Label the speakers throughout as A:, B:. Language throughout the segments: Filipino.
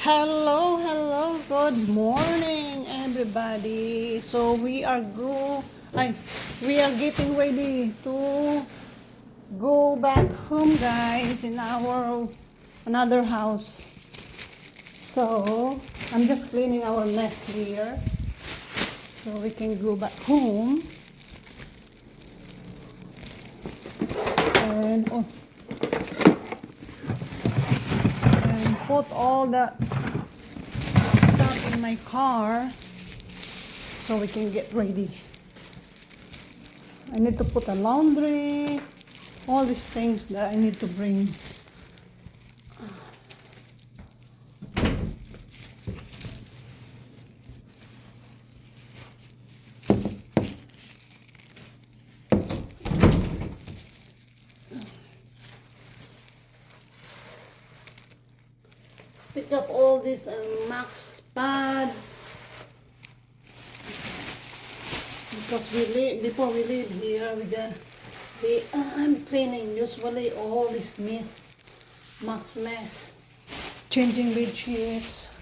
A: Hello, good morning everybody. So we are getting ready to go back home guys in our another house. So I'm just cleaning our mess here so we can go back home. And put all the stuff in my car so we can get ready. I need to put a laundry, all these things that I need to bring. Pick up all these Max pads because before we leave here I'm cleaning usually all this Max mess, changing bed sheets.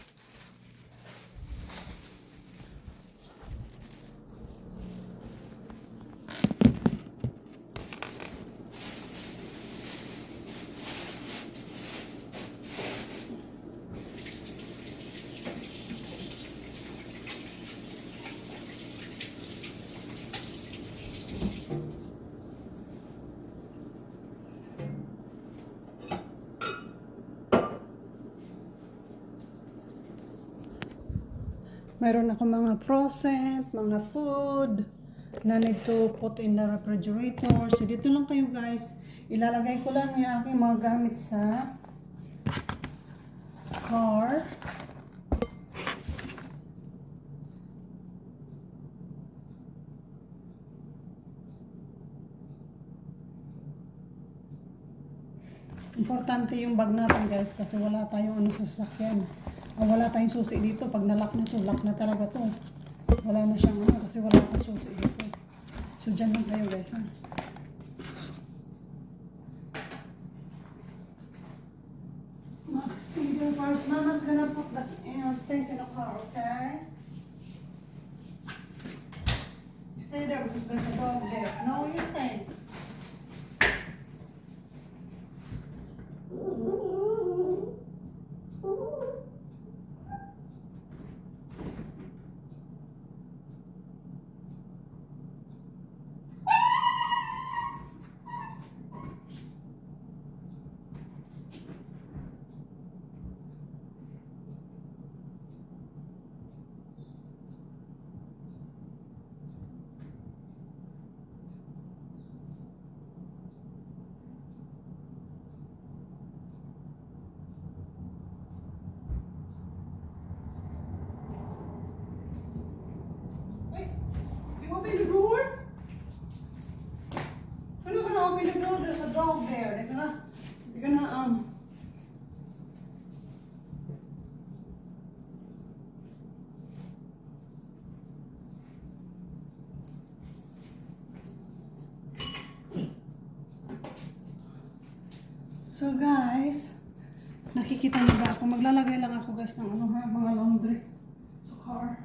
A: Meron ako mga frozen, mga food na need to put in the refrigerator. So dito lang kayo guys. Ilalagay ko lang yung aking mga gamit sa car. Importante yung bag natin guys kasi wala tayong sa sasakyan. Wala tayong susi dito. Pag nalock na to, lock na talaga to. Wala na siyang kasi wala akong susi dito. So dyan lang kayo guys ha. Stay there first. Mama's gonna put the things in the car, okay? Stay there because there's a dog there. No, you stay. Open the door? We're not gonna open the door. There's a dog there. They're gonna So guys, nakikita niyo ba ako? Maglalagay lang ako guys ng mga laundry sa car.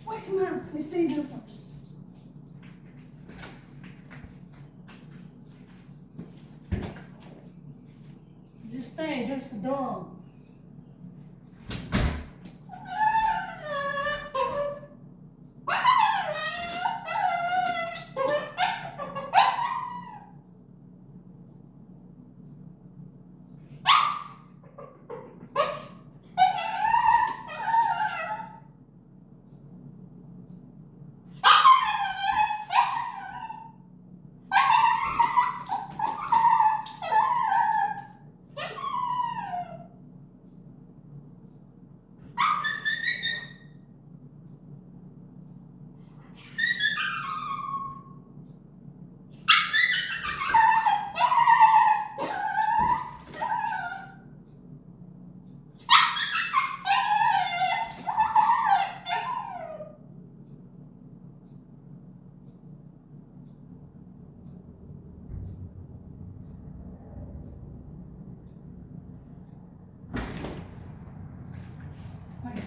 A: Wait, Max, stay there first. Just stay, there's the dog.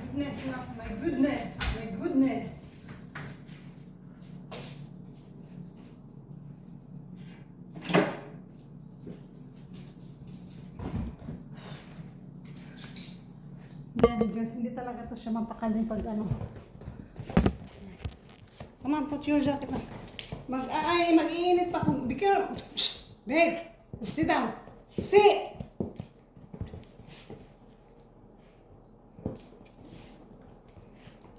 A: Goodness, my goodness, my goodness. Hindi talaga to siya mapakali pag ano. Come on, put your jacket on. Mag-iinit pa kung, be careful. Shh, babe, sit down. Sit!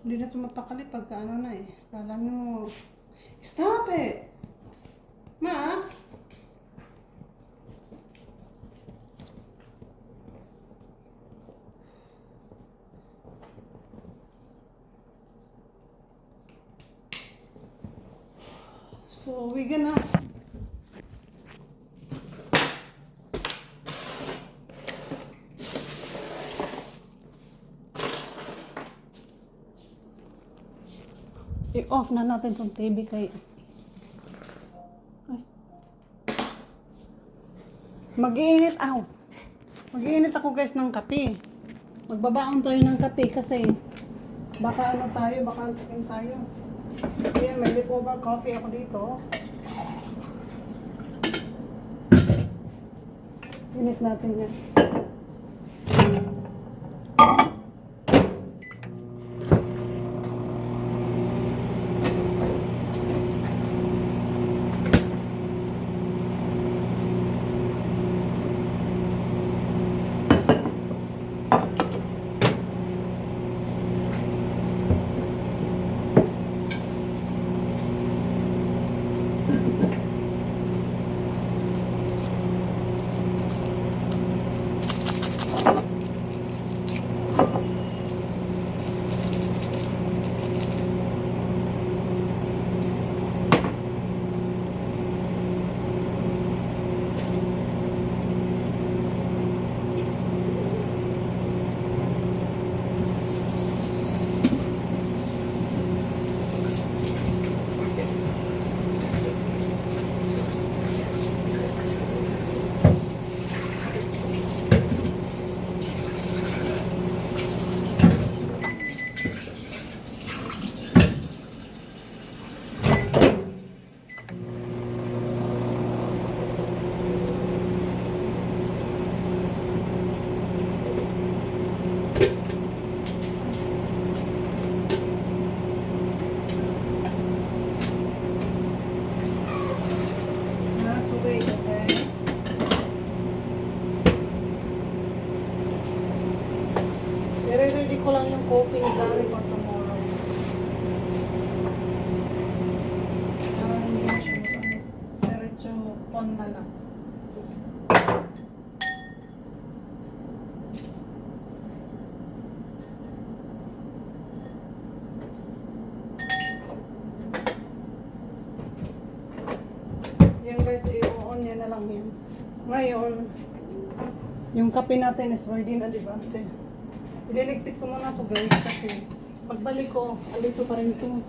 A: Hindi na ito mapakali pagka ano na eh. Kala nyo, stop it! Max? So we're gonna i-off na natin itong TV kay mag-iinit ako guys ng kape. Magbabaon tayo ng kape kasi baka ano tayo, baka antukin tayo. Ayan, may leftover coffee ako dito. Init natin yan. I-ready ko lang yung coffee ni Gary for tomorrow. Para hindi na siya diretso on na lang. Yan guys, i-on niya na lang yan. Ngayon, yung kape natin is ready na, diba? Ililigpit ko muna ito guys kasi pagbalik ko, alito pa rin ito.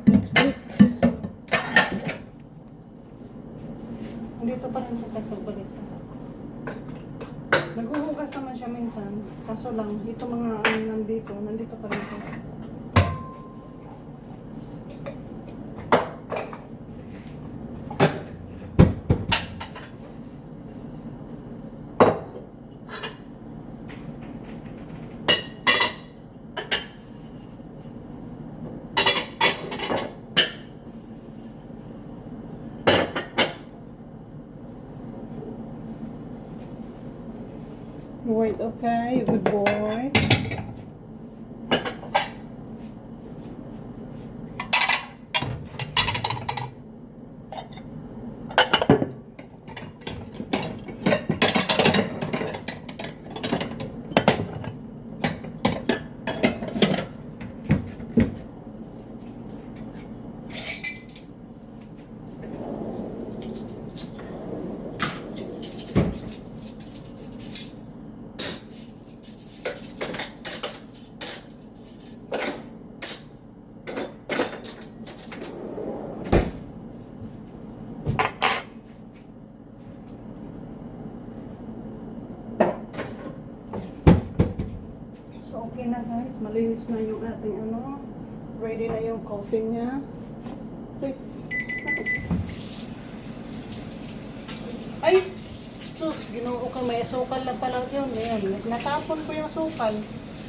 A: Next week. Dito pa rin ito guys pagbalik ko. Naghuhugas naman siya minsan. Kaso lang, ito mga nandito pa rin ito. Wait, okay, good boy. So, okay na guys. Malinis na yung ating ano. Ready na yung coffee niya. Uy. Ay! Sus, ginoo ka. May sukal na pala yun. Ayan. Natapon ko yung sukal.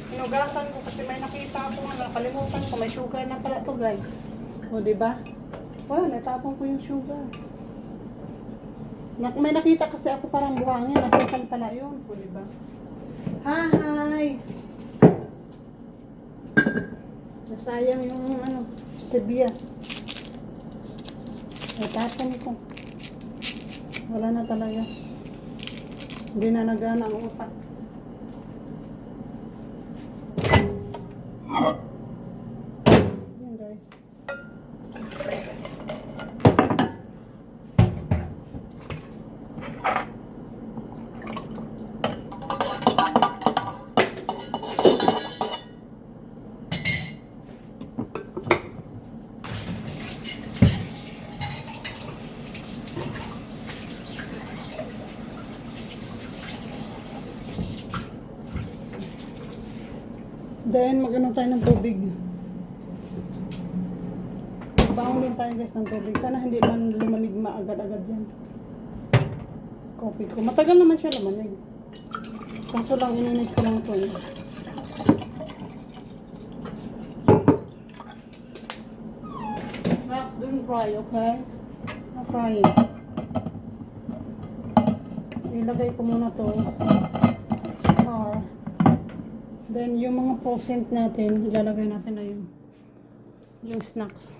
A: Hinugasan ko kasi may nakita ako nga. Nakalimutan ko. May sugar na pala to guys. O, diba? Wala, natapon ko yung sugar. May nakita kasi ako parang buhangin. Nasukal pala yun. O, diba? Hi! Nasayang yung ano, stevia. Natapon ko. Wala na talaga. Hindi na nagana ang utak. Yan guys. Then, mag-ano tayo ng tubig. Magbaon din tayo guys ng tubig. Sana hindi man lumamig maagad-agad yan. Coffee ko. Matagal naman siya lumamig. Kaso lang, ininit ko lang ito eh. Max, don't cry, okay? No crying. Ilagay ko muna to. Or, then, yung mga procent natin, ilalagay natin na yung snacks.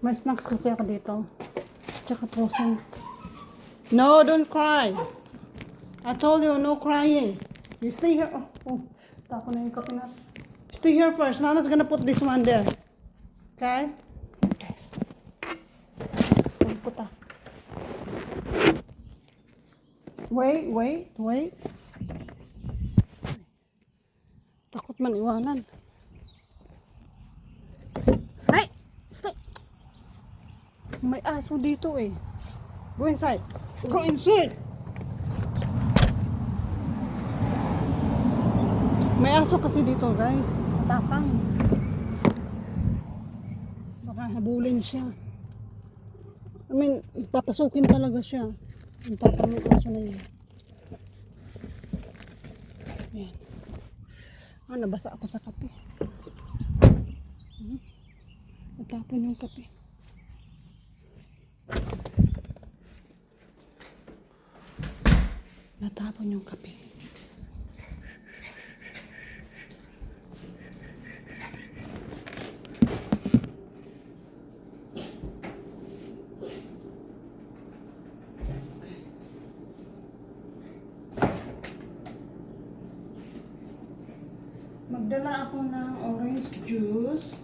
A: May snacks kasi ako dito. Tsaka procent. No, don't cry. I told you, no crying. You stay here. Oh, tapo na yung kape natin. Stay here first. Mama's gonna put this one there. Okay? Guys. Puta. Wait. Takot man iwanan. Hey! Stay! May aso dito eh. Go inside. Go inside! May aso kasi dito guys. Matapang. Baka habulin siya. I mean, papasukin talaga siya. Ang tapang ng aso na yun. Ayan. Nabasa ako sa kape. Natapon yung kape. Natapon yung kape. Magdala ako ng orange juice.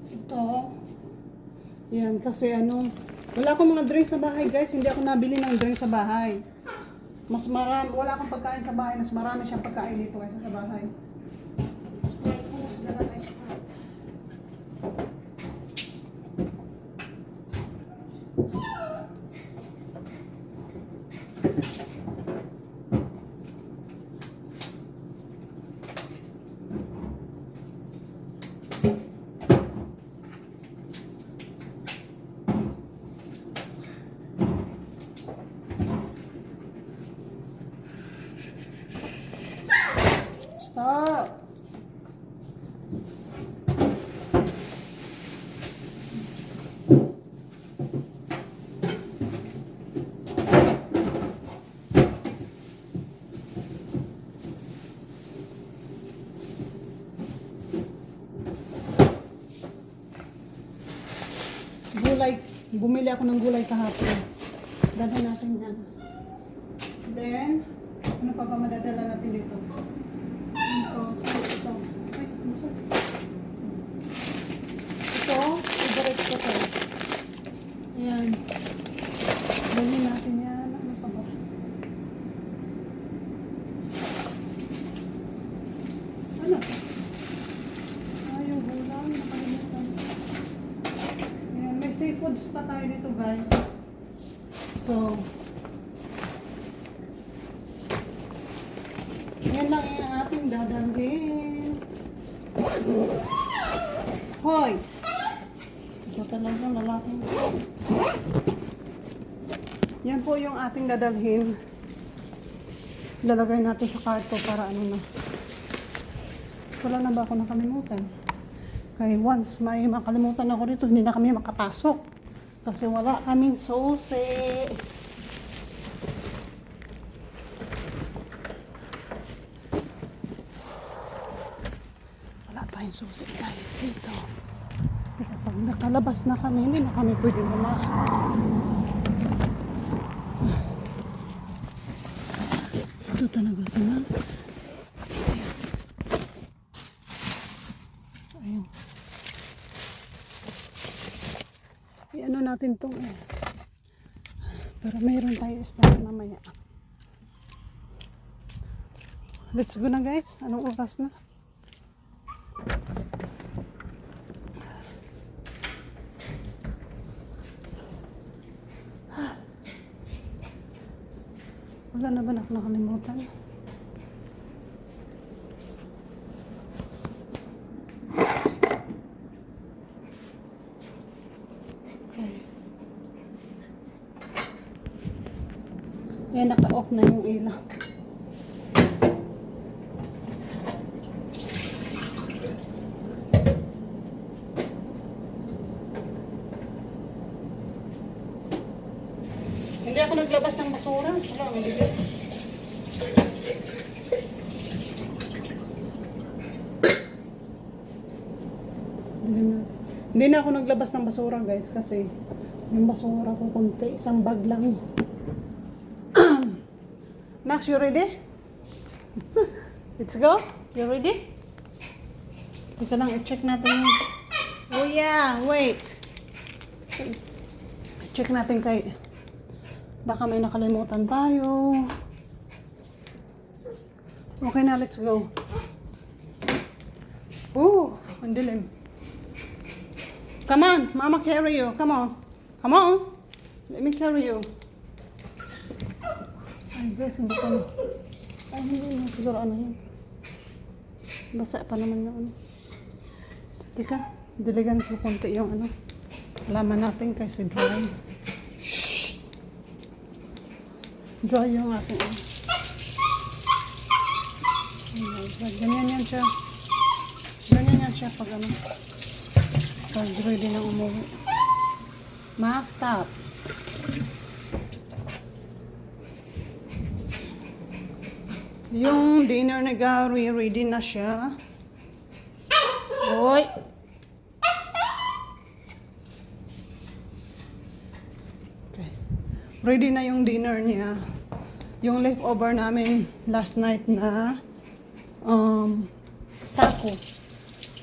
A: Ito. Yan, kasi ano, wala akong mga drink sa bahay guys. Hindi ako nabili ng drink sa bahay. Mas marami, wala akong pagkain sa bahay. Mas marami siyang pagkain dito kaysa sa bahay. Sprite ko, dala tayo Sprite. Stop! Gulay. Bumili ako ng gulay kahapon. Dadala natin yan. Then, ano pa ba madadala natin dito? Ito. Ay, masok. Ito, i-direct ko ito. Ayan. Dali natin yan. Ano pa ba? Ano? Yung gulang. Nakalimutan. Ayan, may seafoods pa tayo dito guys. So, Yan lang yung ating dadalhin. Hoy! Ito talaga lalaki. Yan po yung ating dadalhin. Lalagay natin sa karto para ano na. Wala na ba ako nakalimutan? Kaya once may makalimutan ako dito, hindi na kami makapasok. Kasi wala kaming susi. Wala tayong susi guys dito. Kapag nakalabas na kami, hindi na kami pwede pumasok. Ito talaga si Max. Ayun. I-ano natin itong para mayroon tayo snacks mamaya. Let's go na guys. Anong oras na? Wala na ba nakalimutan? Okay. Ayan, naka-off na yung ilaw. Hindi ako naglabas ng basura. Wala, hindi. Hindi na ako naglabas ng basura guys kasi yung basura ko konti, isang bag lang. Max, you ready? Let's go. You ready? Teka lang, i-check natin yung... Oh yeah, wait. Check natin kay... Baka may nakalimutan tayo. Okay na, let's go. Ooh, ang dilim. Come on, Mama carry you. Come on. Come on. Let me carry you. Ay, guys, hindi pa. Ay, hindi na siguro ano yan. Basa pa naman yung ano. Teka, diligan ko konti yung ano. Laman natin kasi dry. Shhh! Dry yung ating ano. Oh my God, ganyan yan siya. Ganyan yan siya pag ano. Pag ready na umuwi. Max, stop. Yung dinner ni Gary, ready na siya. Hoy! Okay. Ready na yung dinner niya. Yung leftover namin last night na taco.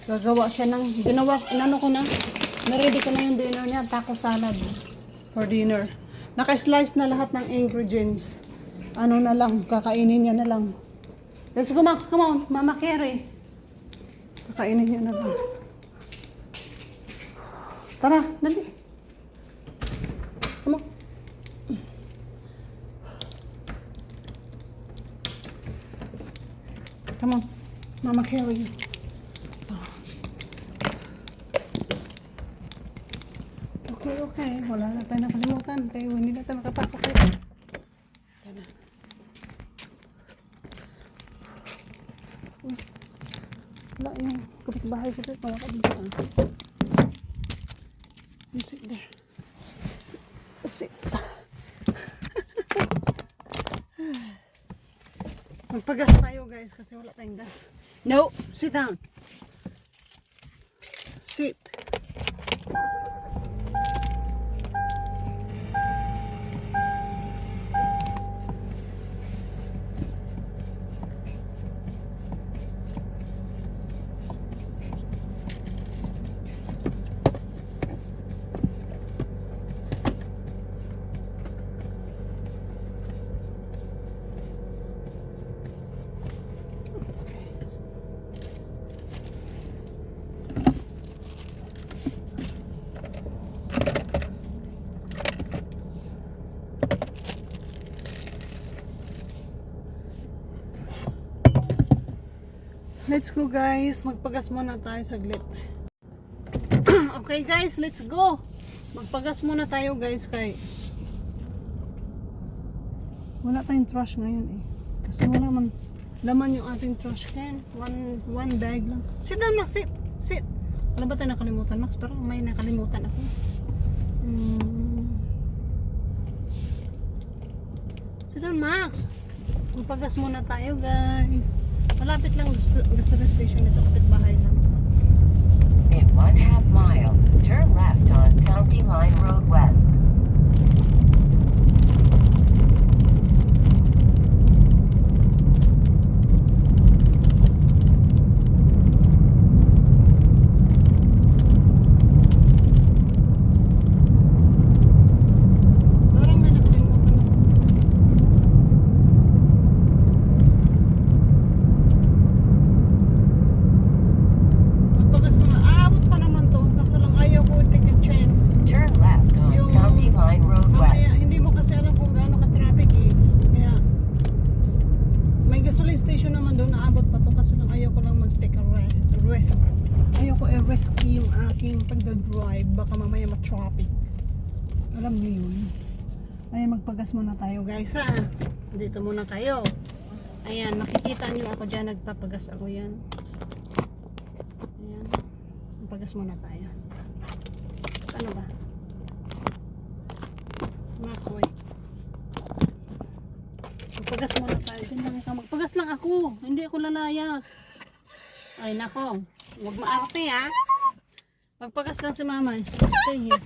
A: Gagawa siya ng, inano ko na, na-ready ko na yung dinner niya, taco salad for dinner. Naka-slice na lahat ng ingredients. Ano na lang, kakainin niya na lang. Let's go Max, come on, Mama Carey. Kakainin niya na lang. Tara, dali. Come on. Come on, Mama Carey. Okay. Wala na tayo nakalimutan. Kaya hindi na tayo makapasok dito. Kaya na. Wala yung kapitbahay ko dito. Wala ka dito. You sit there. Sit. Magpagas tayo guys kasi wala tayong gas. No! Sit down. Sit. Let's go guys, magpagas muna tayo saglit. Okay guys, let's go. Magpagas muna tayo guys kay wala tayong trash ngayon eh. Kasi wala man laman yung ating trash can. One bag lang. Sit down Max, sit. Wala ba tayo nakalimutan Max? Parang may nakalimutan ako. Sit down Max. Magpagas muna tayo guys. Malapit lang gasoline station nito, kapit bahay lang.
B: In 1/2 mile, turn left on County Line Road West.
A: Parang may nakalimutan ako. Magpagas muna. Aabot pa naman to. Kaso lang ayaw ko take a chance.
B: Turn left on
A: Yung-
B: County Line Road
A: Mamaya,
B: West.
A: hindi mo kasi alam kung gaano ka-traffic eh. Kaya, may gasoline station naman doon, naabot pa to. Kaso lang ayaw ko lang mag-take a risk. Ayaw ko i-risk yung aking pagdadrive. Baka mamaya ma-traffic. Alam niyo yun. Ay, magpagas muna tayo guys ha. Dito muna kayo. Ayan, makikita nyo ako dyan. Nagpapagas ako yan. Ayan. Magpagas muna tayo. Ano ba? Max, wait. Magpagas muna tayo. Diyan lang ka. Magpagas lang ako. Hindi ako lalayas. Ay, nako. Huwag maarte ha. Magpagas lang si mama. Stay here.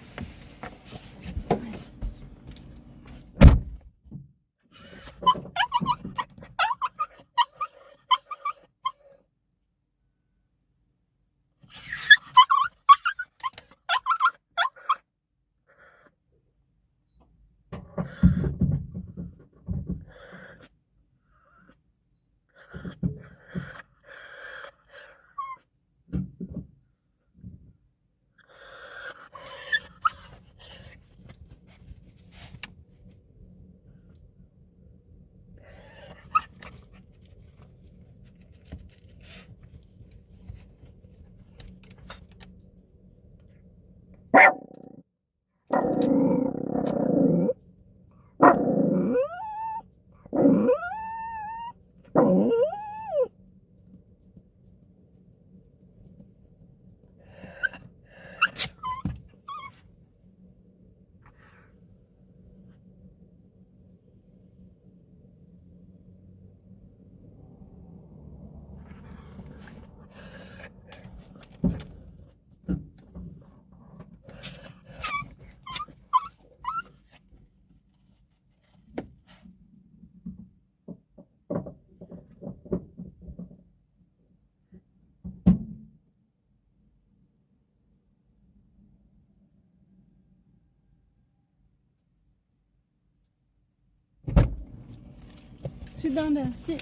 A: Sit down there. Sit.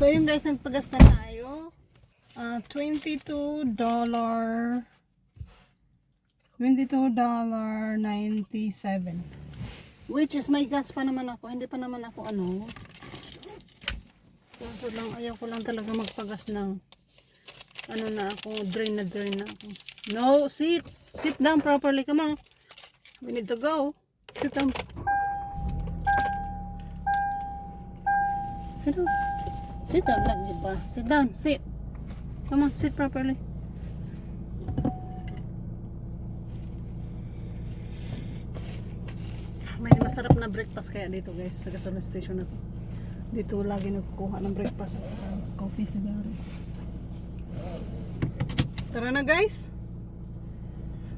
A: So, yun guys, nagpagas na tayo. $22. $22.97. Which is may gas pa naman ako. Hindi pa naman ako ano. Kaso lang, ayaw ko lang talaga magpagas ng ano na ako. Drain na ako. No, sit. Sit down properly. Come on. We need to go. Sit down. Sit down. Sit down lang, diba? Sit down. Sit. Come on, sit properly. May masarap na breakfast kaya dito guys, sa gasoline station ako. Dito lagi nagkukuha ng breakfast at coffee siguro. Tara na guys.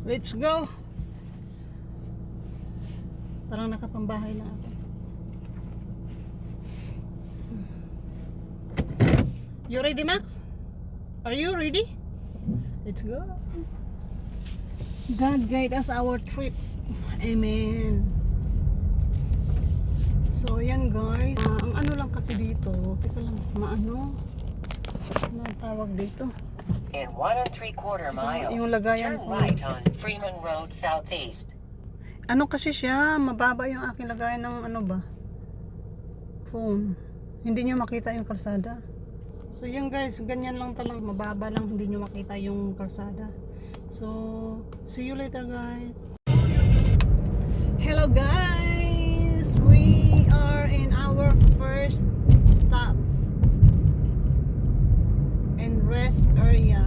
A: Let's go. Parang nakapambahay na ako. You ready, Max? Are you ready? Let's go. God guide us our trip. Amen. So, yan guys. Ang ano lang kasi dito, teka lang, ano tawag dito?
B: In 1 3/4 miles,
A: Yung lagayan
B: turn
A: ko.
B: right on Freeman Road Southeast.
A: Ano kasi siya, mababa yung aking lagayan ng ano ba? Phone. Hindi nyo makita yung kalsada. So yan guys, ganyan lang talaga, mababa lang, hindi nyo makita yung kalsada. So, see you later guys. Hello guys! We are in our first stop and rest area.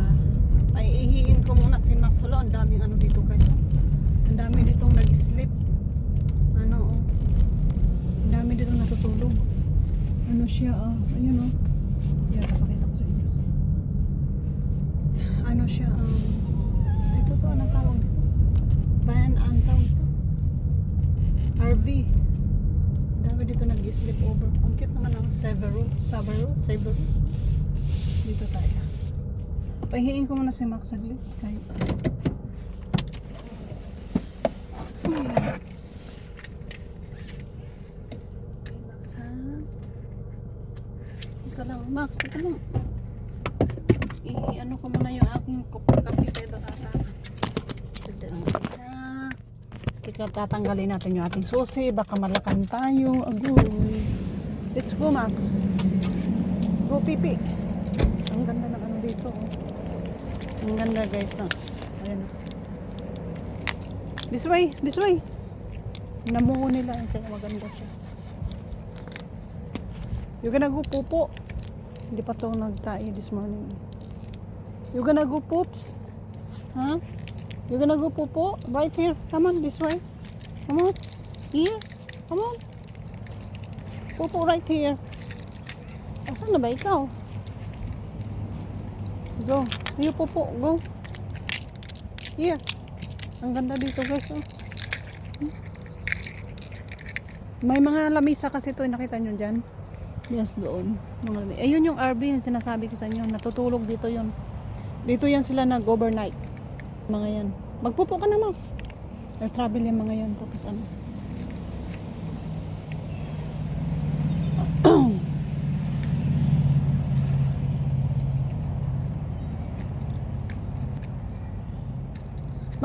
A: Ay, ihiin ko muna si Max. Hala, ang daming ano dito guys. Ang dami ditong nag-sleep. Ano, oh. Ang dami ditong natutulog. Ano siya, ayun, oh. Yan, napakita ko sa inyo. Ano siya, ito to, anong tawag dito? Van, ang tawag ito? RV. Dami dito nag-sleep over. Ang cute naman ang Severu. Dito tayo. Pahihiin ko muna si Max saglit. Kahit. Max, ha? Ika lang, Max, ika lang. I-ano ko muna yung aking kape kay Bakata. Saglit lang. Ika, tatanggalin natin yung ating susi. Baka malakan tayo. Agoy. Let's go, Max. Go, pipi. Ang ganda ng ano dito, oh. Ang ganda, guys, no? Ayan. This way, this way. Namuho nila, kaya maganda siya. You gonna go pupo? Hindi pa ito nagtae this morning. You gonna go poops? Huh? You gonna go pupo? Right here. Come on, this way. Come on. Here. Come on. Pupo right here. Asan na ba ikaw? Go. You pupo. Go. Here. Ang ganda dito guys. Oh. May mga lamisa kasi ito. Nakita nyo dyan? Yes, doon. Mga lamisa. Ayun yung RV yung sinasabi ko sa inyo. Natutulog dito yun. Dito yan sila nag-overnight. Mga yan. Magpupo ka na, Max. Nag-travel yung mga yan. Tapos ano.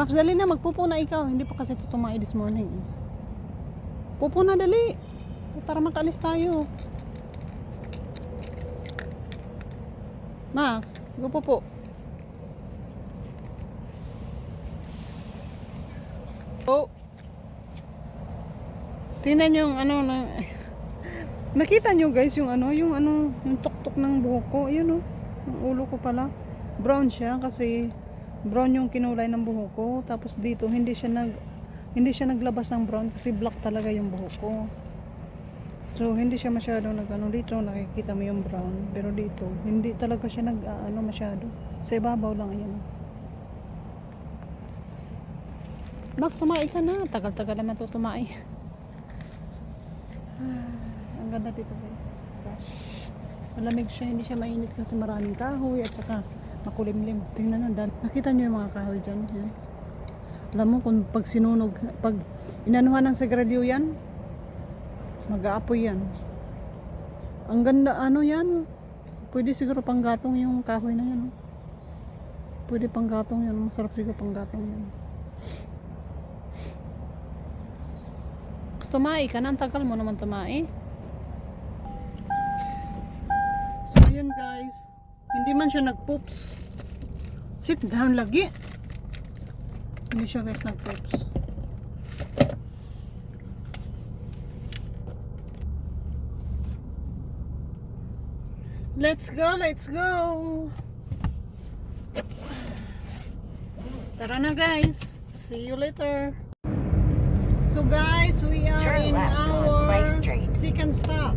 A: Max, dali na. Magpupo na ikaw. Hindi pa kasi tutumae this morning. Pupo na, dali. Para makaalis tayo. Max, go pupo. Oh. Tingnan nyo yung ano na nakita nyo guys yung ano yung tuktok ng buhok ko. Ayun, oh. Ang ulo ko pala. Brown siya kasi brown yung kinulay ng buhok ko. Tapos dito hindi siya naglabas ng brown kasi black talaga yung buhok ko. So hindi siya masyado dito nakikita mo yung brown, pero dito hindi talaga siya masyado. Sa ibabaw lang yan. Max, tumae ka na. Tagal-tagal naman ito tumae. Ang ganda dito guys. Fresh. Malamig siya. Hindi siya mainit kasi maraming kahoy at saka makulimlim. Tingnan nyo. Nakita nyo yung mga kahoy dyan. Yan. Alam mo kung pag sinunog, pag inanuhan ng segradyo yan, mag-aapoy yan. Ang ganda yan. Pwede siguro panggatong yung kahoy na yan. Pwede panggatong yan. Masarap siguro panggatong yan. Tumae ka na, ang tagal mo naman tumae. So ayun guys, hindi man siya nag-poops. Sit down lagi. Hindi siya guys nag-poops. Let's go, let's go. Tara na guys. See you later. So guys, we are
B: Turn
A: in
B: left on
A: our
B: Clay Street.
A: second stop.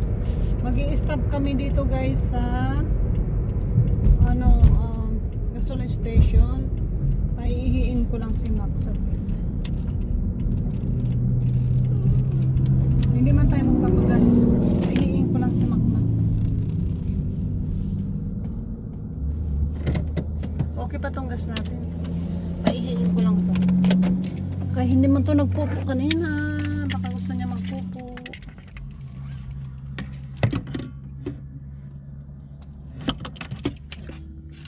A: Mag-i-stop kami dito guys sa gasoline station. Paihiin ko lang si Max saglit. Hindi man tayo magpapagas. Paihiin ko lang si Max. Okay pa tong gas natin. Paihiin ko lang to. Kaya hindi man to nagpupo kanina. Baka gusto niya magpupo.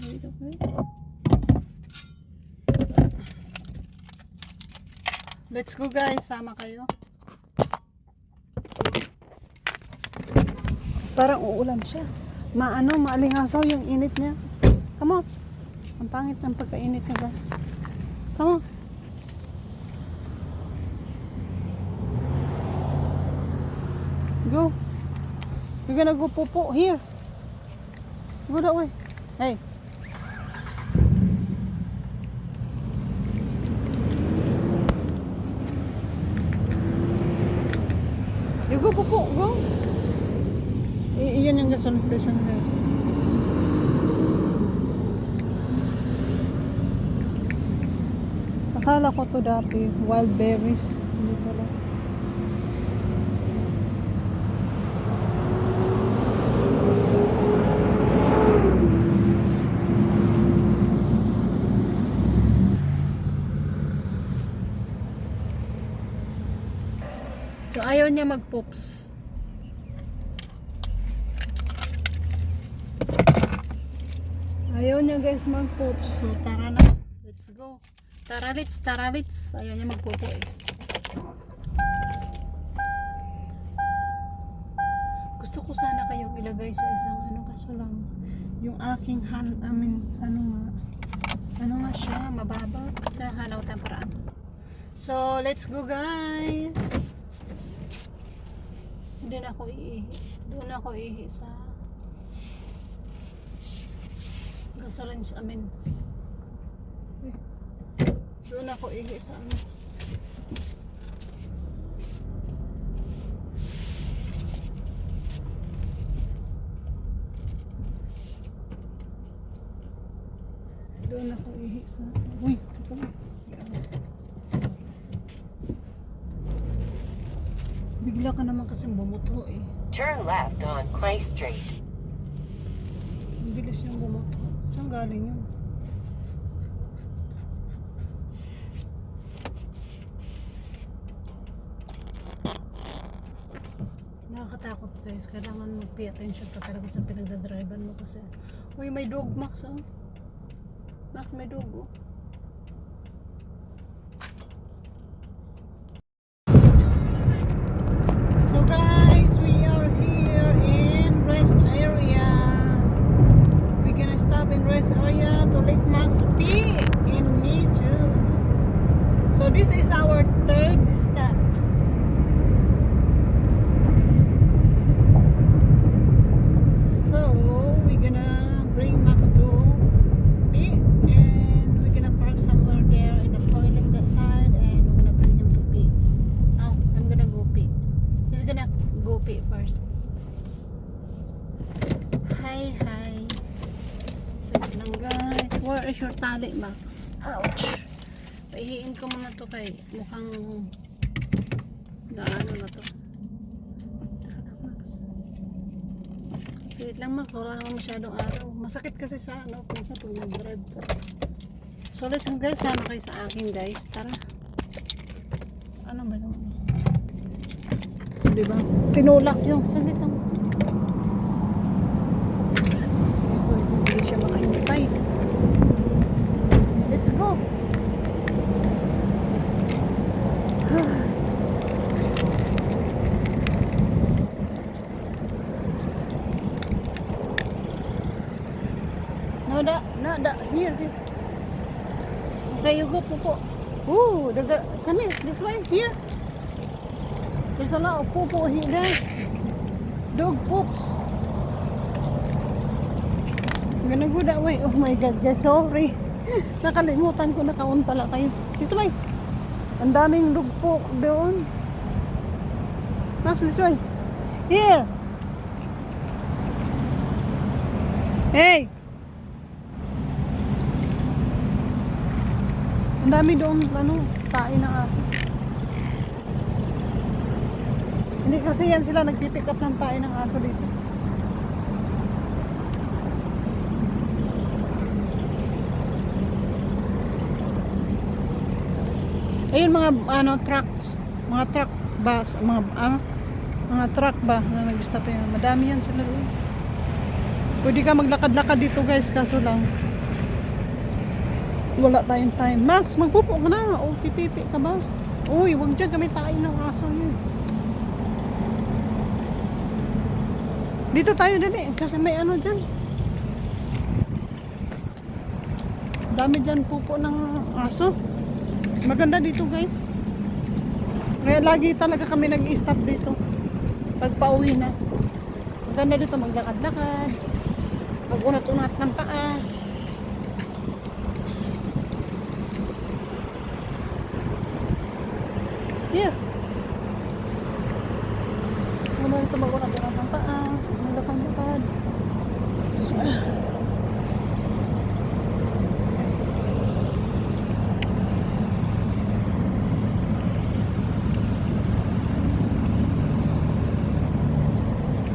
A: Wait, okay. Let's go guys. Sama kayo. Parang uulan siya. maalingasaw yung init niya. Come on. Ang pangit ng pagkainit niya, guys. Come on. Go. You're gonna go popo here. Go that way. Hey. You go popo. Go. Iyan yung gasoline station here. Akala ko to dati, wild berries. Hindi pala. So ayaw niya mag-poops. Ayaw niya guys mag-poops. So tara na. Let's go. Taralits, taralits. Ayaw niya magpupo eh. Gusto ko sana kayong ilagay sa isang kaso lang. Yung aking ano nga siya, mababa. Hanaw tayong paraan. So, let's go guys. Hindi na ako iihi. Doon ako iihi sa gasoline doon ako ihi sa doon ako ihi sa uy, ito bigla ka naman kasi bumuto eh.
B: Turn left on Clay Street.
A: Ang bilis yung bumuto. Saan galing yun? Nakakatakot guys, kailangan mag-pay attention ka talaga sa pinagdadrivean mo kasi uy, may dog Max oh. Max, may dog oh. So guys, we are here in rest area. We're gonna stop in rest area to let Max pee and me too. So this is our third stop. First. Hi. Saglit lang guys. Where is your tali, Max? Ouch! Paihiin ko muna to kay mukhang gaano na to. Taka lang, Max. Saglit lang, Max. Wala naman masyadong araw. Masakit kasi sa minsan pag nag-drive ko. So let's go guys. Sama kayo sa akin guys. Tara. Ano ba naman? Diba? Tinulak yung saglit lang. Hindi siya makaintay. Let's go. No, here. Okay, you go, Popo. Ooh, come here, this way, here. There's a lot of popo here. Dog poops. I'm gonna go that way. Oh my God, guys, sorry. Nakalimutan ko, naka-on pala kayo. This way. Ang daming dog poop doon. Max, this way. Here. Hey. Ang dami doon, tae ng aso. Hindi kasi yan sila nagpipick up ng tayo ng ato dito. Ayun mga trucks, mga truck bus, mga truck ba na nag-stop yan. Madami yan sila doon. Pwede ka maglakad-lakad dito guys, kaso lang wala tayong time. Max, magpupo ka na. O pipipi ka ba? Uy, wag dyan kami tayo ng aso yun. Dito tayo dali. Kasi may ano dyan. Dami dyan pupo ng aso. Maganda dito guys. Kaya lagi talaga kami nag-i-stop dito. Pag pauwi na. Maganda dito maglakad-lakad. Mag-unat-unat ng paa. Here. Maganda dito mag-unat-unat ng paa. Maglakad-lakad.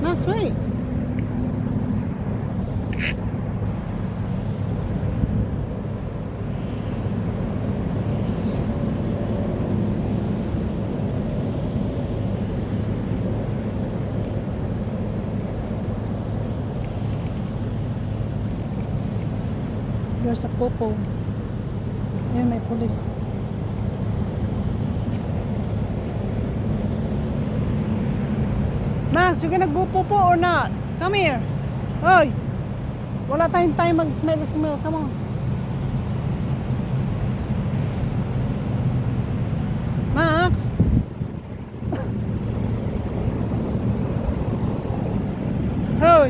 A: That's right. There's a popo. Ayan, may police. Max, you gonna go popo or not? Come here. Hoy! Wala tayong time mag-smell. Come on. Max! Hoy!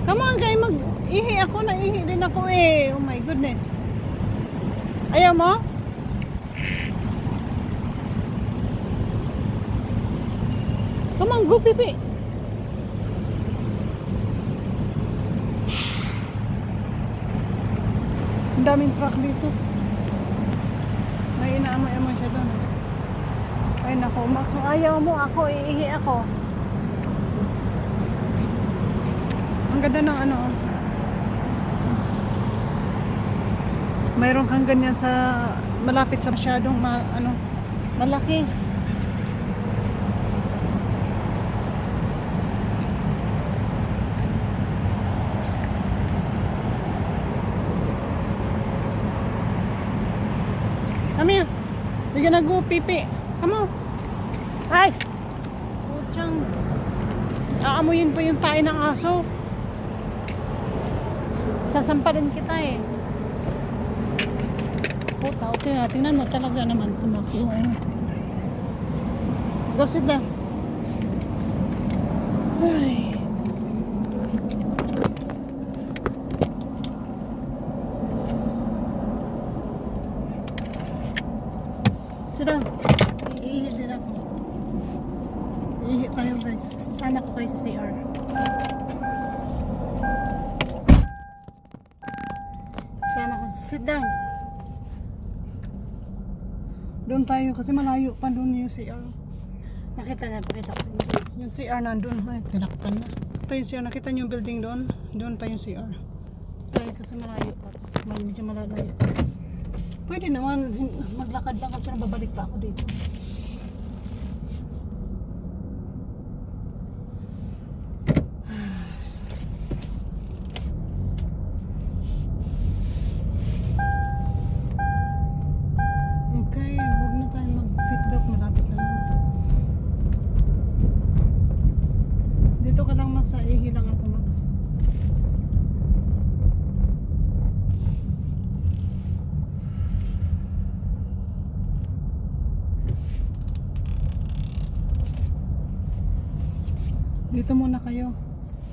A: Come on, kayo mag-ihi ako. Naihi din ako eh. Oh my goodness. Ayaw mo? Come on, go pipi. Ang daming truck dito. May inaamoy-amoy siya doon. Ay nako, Max, ayaw mo ako, iihi ako. Ang ganda ng ano. Mayroon kang ganyan sa malapit sa masyadong malaki. Come here. We're gonna go pipi. Come on. Ay! Puchang. Aamuyin pa yung tayo ng aso. Sasamparin kita eh. Puta, okay na. Tingnan mo talaga naman sumakyo eh. Go sit down. Ay. Sit down. Iihi din ako. Iihi kayo guys. Sama ko kayo sa CR. Sama ko. Sit down. Doon tayo kasi malayo pa doon yung CR. Nakita niya, pakita ko sa inyo. Yung CR nandun. Ay, tinakpan na. Ito yung CR. Nakita niyo yung building doon? Doon pa yung CR. Tayo kasi malayo pa. Medyo malayo. Pwede naman maglakad lang kasi babalik pa ako dito. Okay, huwag na tayo mag-seatbelt, malapit lang. Dito ka lang Max, ihi lang ako Max. Dito muna kayo.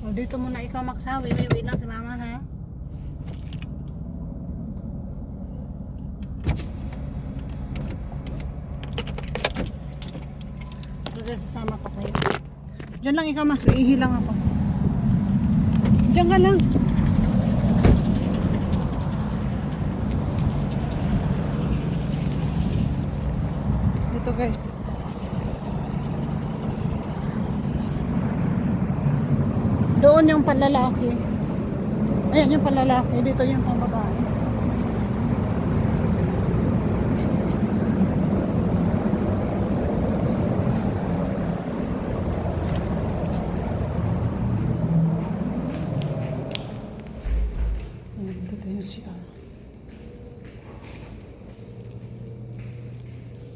A: O, dito muna ikaw Max ha. Wait lang si mama ha. Pero sasama pa kayo. Diyan lang ikaw Max. Ihi lang ako. Diyan ka lang. Dito guys. Doon yung panlalaki. Ayan yung panlalaki. Dito yung pambabae. Ayan, dito yung CR.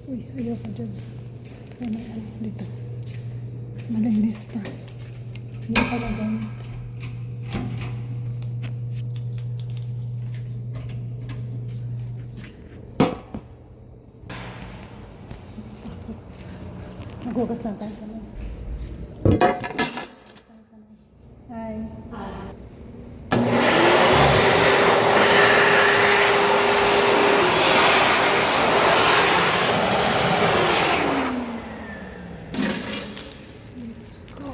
A: Uy, ayaw ka dyan. Ayan, dito. Malinis pa. Hindi pa nagamit. Maghugas lang tayo kamay. Hi. Let's go.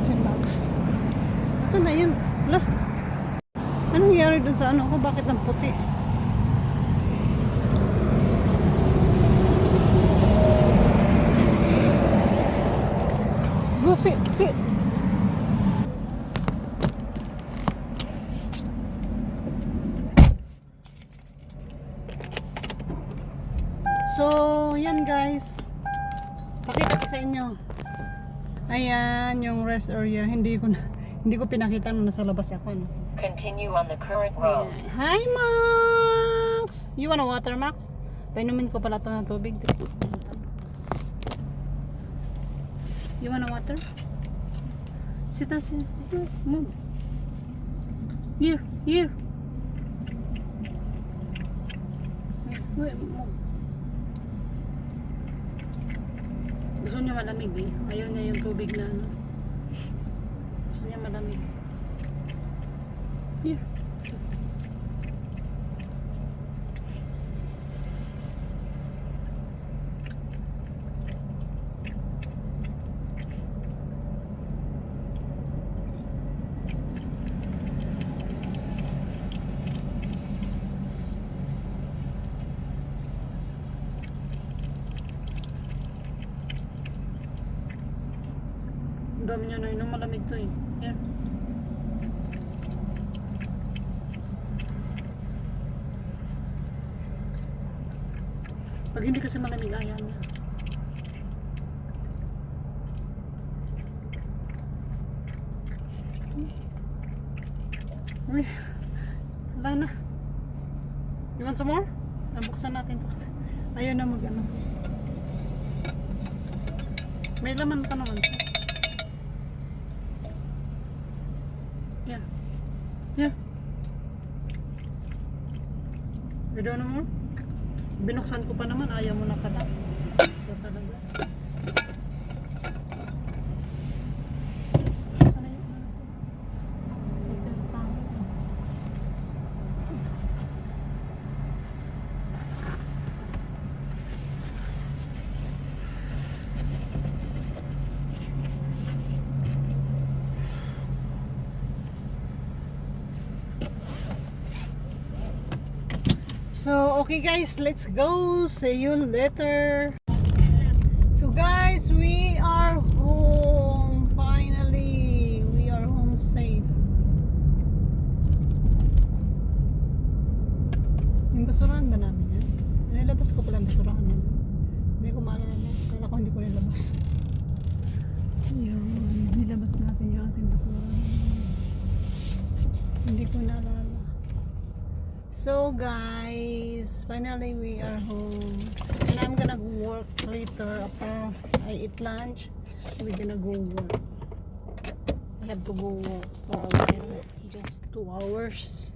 A: Si Max. Asan na yun? Wala. Anong nangyari dun sa ano ko? Bakit ang puti? Go sit, sit. So, yan guys. Pakita ko sa inyo. Ayan, yung rest area. Hindi ko pinakita nung nasa labas ako. No?
B: Continue on the current road.
A: Hi, Max! You wanna water, Max? Painumin ko pala ito ng tubig. You wanna water? Sit down, sit down. Here, move. Here, here. Wait, move. Gusto niya malamig eh. Ayaw niya yung tubig na ano. Gusto niya malamig. Here. Ang dami niya na inom, malamig to eh. Here. Pag hindi kasi malamig, ayaw niya. Uy, wala na. You want some more? Nabuksan natin to kasi ayaw na mag ano. May laman pa naman siya. Yeah. Yeah. You don't know more? Binuksan ko pa naman, ayaw mo na pala. So talaga. Saan na yun? So, okay guys, let's go. See you later. So guys, we are home. Finally, we are home safe. Yung basurahan ba namin yan? Nilabas ko pala ang basurahan namin. Hindi ko maalala. Kala ko hindi ko nilabas. Yun, nilabas natin yung ating basurahan. Hindi ko naalala. So guys, finally we are home and I'm gonna go work later after I eat lunch. We're gonna go work. I have to go work for a while, just 2 hours.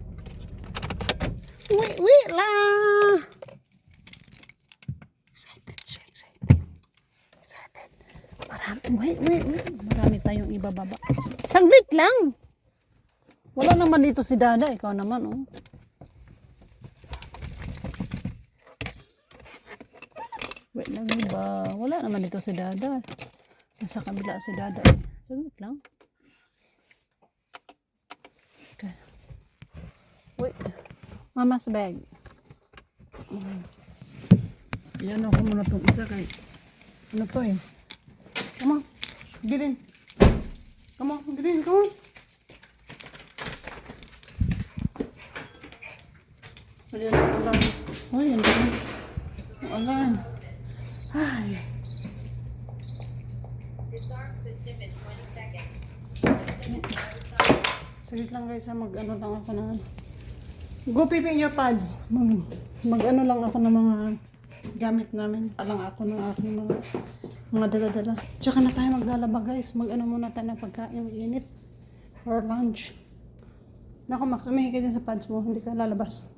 A: Wait la! Excited. Marami, wait. Marami tayong ibababa. Saglit lang! Wala naman dito si Dada, ikaw naman oh. Wait lang ba? Wala naman dito si Dada. Nasa kabila si Dada. Saglit lang. Okay. Wait. Mama's bag. Yan ako muna itong isa kay ano to eh. Come on. Get in. Come on. Get in. Come on. Ayan ang alarm. Uy, ang alarm. Ay.
C: Disarm system in 20 seconds.
A: Saglit lang guys, mag-ano lang ako ng ano. Go pipi in your pads. Mag-ano lang ako ng mga gamit namin. Alang ako ng aking mga dala-dala. Tsaka na tayo maglalaba guys. Mag-ano muna tayo ng pagkain, init. Or lunch. Naku Max, umihi ka dyan sa pads mo. Hindi ka lalabas.